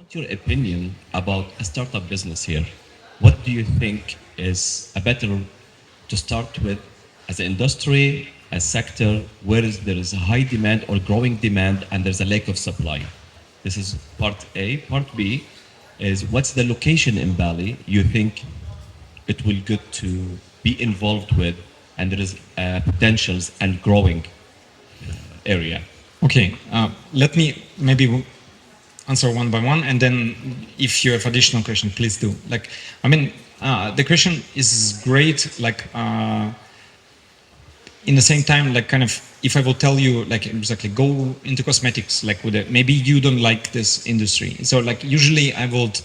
What's your opinion about a startup business here? What do you think is a better to start with as an industry, a sector where there is a high demand or growing demand and there's a lack of supply? This is part A. Part B is what's the location in Bali you think it will good to be involved with and there is potentials and growing area. Okay, let me maybe answer one by one, and then if you have additional question, please do. The question is great. In the same time, if I will tell you, exactly, go into cosmetics, maybe you don't like this industry. So, usually I would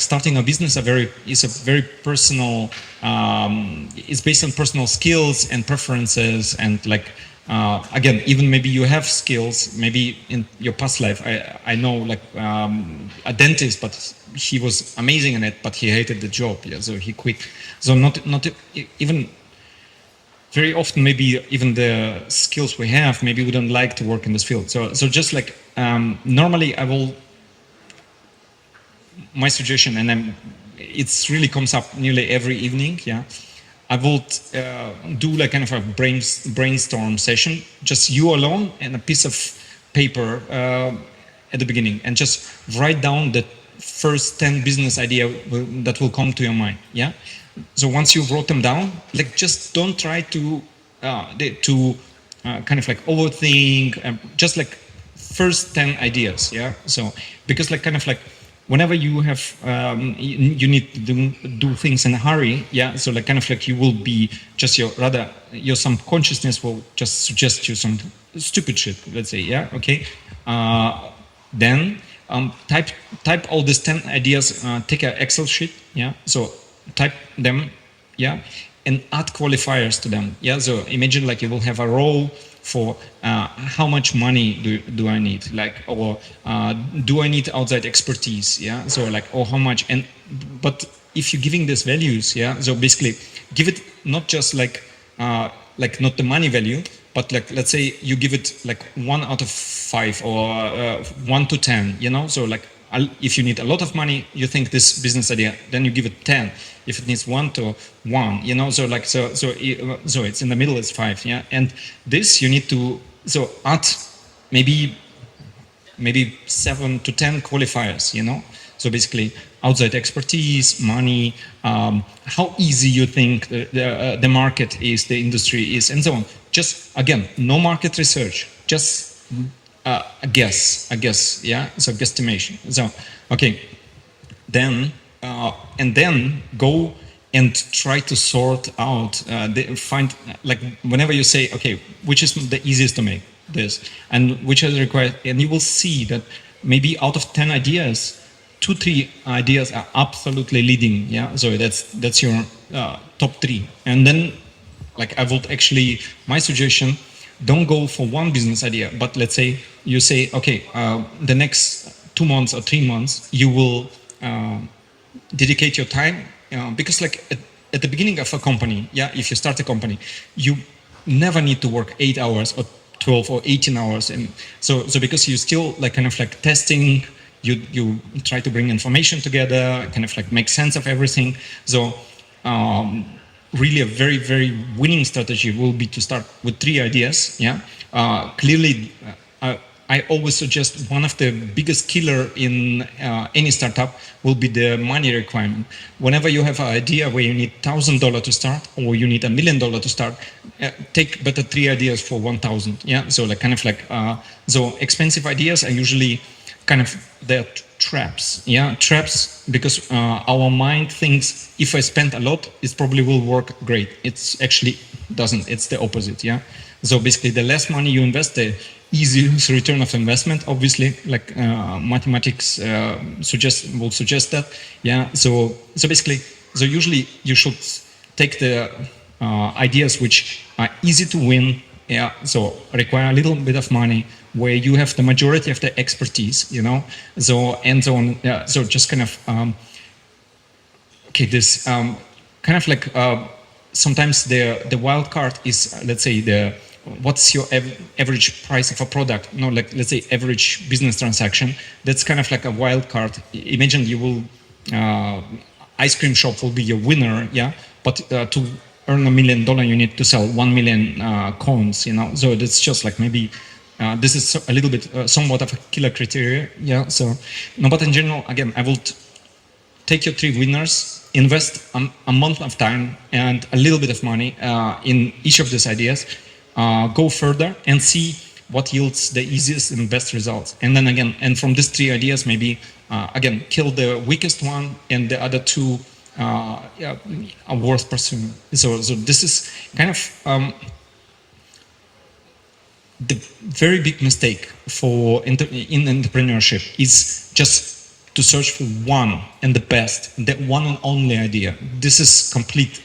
starting a business is a very personal. It's based on personal skills and preferences, and again, even maybe you have skills, maybe in your past life. I know a dentist, but he was amazing in it, but he hated the job. Yeah, so he quit. So not even very often, maybe even the skills we have, maybe we don't like to work in this field. So just normally I will. My suggestion, and it really comes up nearly every evening. Yeah, I would do a brainstorm session, just you alone and a piece of paper at the beginning, and just write down the first 10 business idea that will come to your mind. Yeah. So once you wrote them down, just don't try to overthink. Just first 10 ideas. Yeah. So because whenever you have you need to do things in a hurry, yeah, so you will be just your subconsciousness will just suggest you some stupid shit, let's say, yeah, okay. Then type all these 10 ideas, take an Excel sheet, yeah, so type them, yeah, and add qualifiers to them, yeah. So imagine you will have a row for how much money do I need, or do I need outside expertise, yeah, so or how much, but if you're giving these values, yeah, so basically give it not just not the money value, but let's say you give it 1 out of 5 or 1 to 10, you know, so if you need a lot of money, you think this business idea, then you give it 10. If it needs 1 to 1, you know, so it's in the middle, it's 5, yeah. And this you need to add maybe 7 to 10 qualifiers, you know. So basically, outside expertise, money, how easy you think the market is, the industry is, and so on. Just again, no market research, just a guess, yeah. So guesstimation. So okay, then and then go and try to sort out, find whenever you say, okay, which is the easiest to make this, and which is required, and you will see that maybe out of 10 ideas, 2-3 ideas are absolutely leading, yeah. So that's your top 3, and then I would actually, my suggestion, don't go for one business idea, but let's say you say, okay, the next 2 months or 3 months, you will dedicate your time, because at the beginning of a company, yeah, if you start a company, you never need to work 8 hours or 12 or 18 hours, and so because you still testing, you try to bring information together, make sense of everything. So really a very, very winning strategy will be to start with 3 ideas. Yeah, clearly, I always suggest one of the biggest killer in any startup will be the money requirement. Whenever you have an idea where you need $1,000 to start, or you need $1 million to start, take better 3 ideas for 1,000. Yeah, so so expensive ideas are usually they're traps, yeah, traps, because our mind thinks if I spend a lot, it probably will work great. It's actually doesn't. It's the opposite, yeah. So basically, the less money you invest, the easiest return of investment. Obviously, mathematics will suggest that, yeah. So basically, so usually you should take the ideas which are easy to win, yeah. So require a little bit of money, where you have the majority of the expertise, you know, so and so on. So just okay, this sometimes the wild card is, let's say, the what's your average price of a product? No, like let's say average business transaction. That's kind of like a wild card. Imagine you will ice cream shop will be your winner, yeah. But to earn $1 million, you need to sell 1 million cones, you know. So it's just like maybe. This is a little bit somewhat of a killer criteria, yeah. So, no, but in general, again, I would take your 3 winners, invest a month of time and a little bit of money in each of these ideas, go further and see what yields the easiest and best results. And then again, and from these 3 ideas, maybe again, kill the weakest one, and the other 2 are worth pursuing. So this is kind of. The very big mistake for in entrepreneurship is just to search for one and the best, the one and only idea. This is complete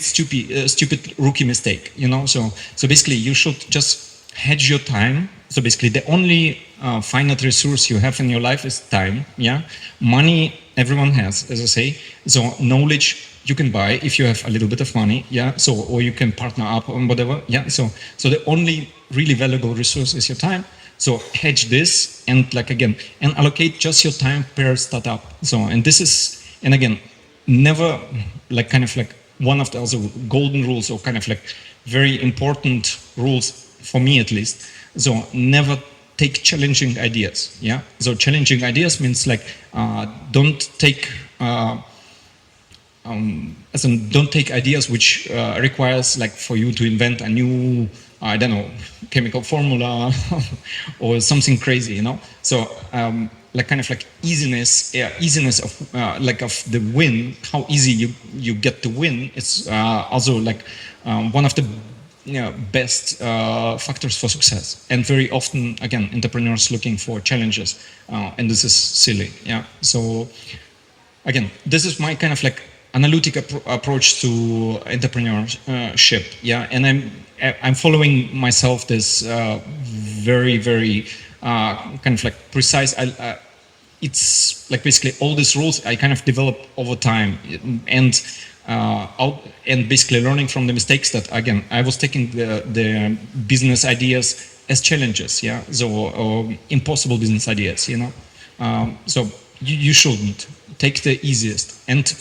stupid rookie mistake, you know. So basically, you should just hedge your time. So basically, the only finite resource you have in your life is time. Yeah, money everyone has, as I say. So knowledge you can buy if you have a little bit of money, yeah. So or you can partner up on whatever, yeah. So the only really valuable resource is your time. So hedge this and like again and allocate just your time per startup. So and this is and again never like kind of like one of the also golden rules or kind of like very important rules for me at least. So never take challenging ideas, yeah. So challenging ideas means like don't take. Don't take ideas which requires like for you to invent a new I don't know chemical formula or something crazy, you know. So like kind of like easiness of like of the win, how easy you get to win. It's also like one of the best factors for success. And very often again entrepreneurs looking for challenges and this is silly, yeah. So again, this is my kind of like analytic approach to entrepreneurship, yeah. And I'm following myself this very kind of like precise. It's like basically all these rules I kind of develop over time, and basically learning from the mistakes that again I was taking the business ideas as challenges, yeah. So impossible business ideas, you know. So you shouldn't take the easiest and.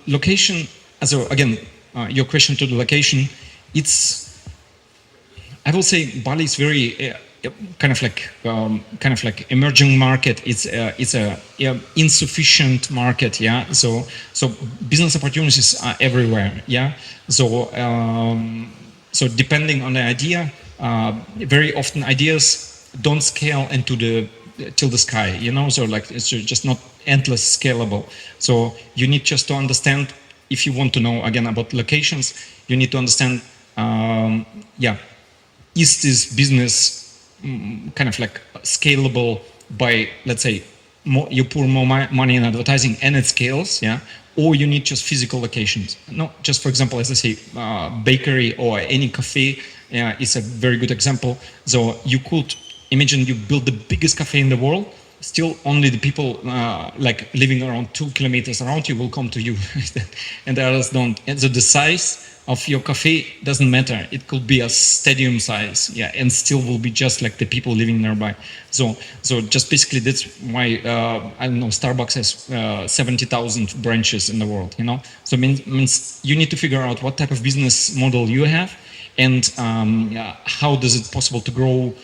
Location. So again, your question to the location, it's. I will say Bali is very kind of like emerging market. It's a insufficient market. Yeah. So business opportunities are everywhere. Yeah. So depending on the idea, very often ideas don't scale till the sky, you know. So like it's just not endless scalable. So you need just to understand, if you want to know again about locations, you need to understand is this business kind of like scalable by, let's say, you pour more money in advertising and it scales, yeah, or you need just physical locations. No, just for example, as I say, bakery or any cafe is a very good example. So you could imagine you build the biggest cafe in the world, still only the people like living around 2 kilometers around you will come to you and the others don't. And so the size of your cafe doesn't matter. It could be a stadium size, yeah, and still will be just like the people living nearby. So just basically that's why I don't know, Starbucks has 70,000 branches in the world, you know. So means you need to figure out what type of business model you have and how does it possible to grow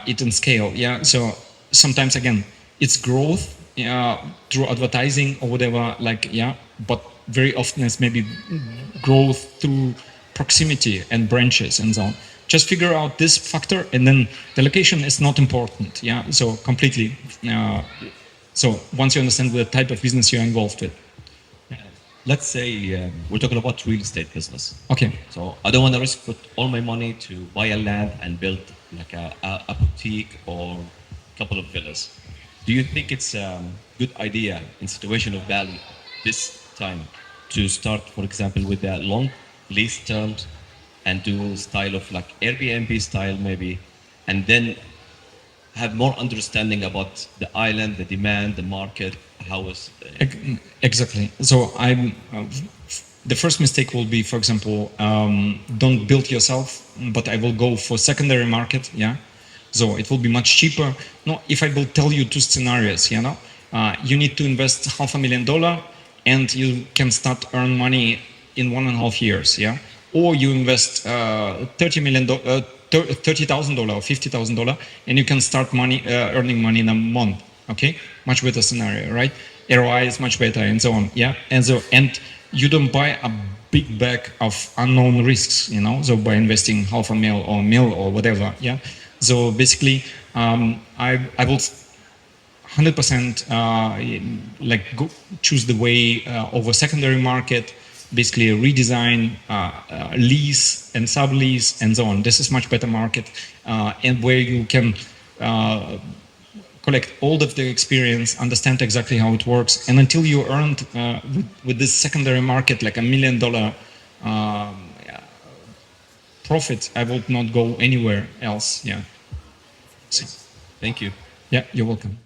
it and scale, yeah. So sometimes again it's growth through advertising or whatever, like, yeah, but very often it's maybe growth through proximity and branches and so on. Just figure out this factor and then the location is not important, yeah. So completely so once you understand the type of business you're involved with. Let's say we're talking about real estate business. Okay. So I don't want to risk put all my money to buy a land and build like a boutique or a couple of villas. Do you think it's a good idea in situation of Bali this time to start, for example, with a long lease terms and do style of like Airbnb style maybe, and then have more understanding about the island, the demand, the market, how is exactly. So I'm the first mistake will be, for example, don't build yourself, but I will go for secondary market. Yeah, so it will be much cheaper. No, if I will tell you two scenarios, you need to invest $500,000 and you can start earn money in 1.5 years. Yeah, or you invest $30,000 or $50,000 and you can start earning money in a month. Okay, much better scenario, right? ROI is much better and so on. Yeah, and you don't buy a big bag of unknown risks, so by investing $500,000 or $1 million or whatever. Yeah, so basically I will 100% go choose the way over secondary market, basically redesign, lease and sublease and so on. This is much better market, and where you can collect all of the experience, understand exactly how it works, and until you earned with this secondary market like $1 million profit, I will not go anywhere else. Yeah. So, Thank you. yeah, you're welcome.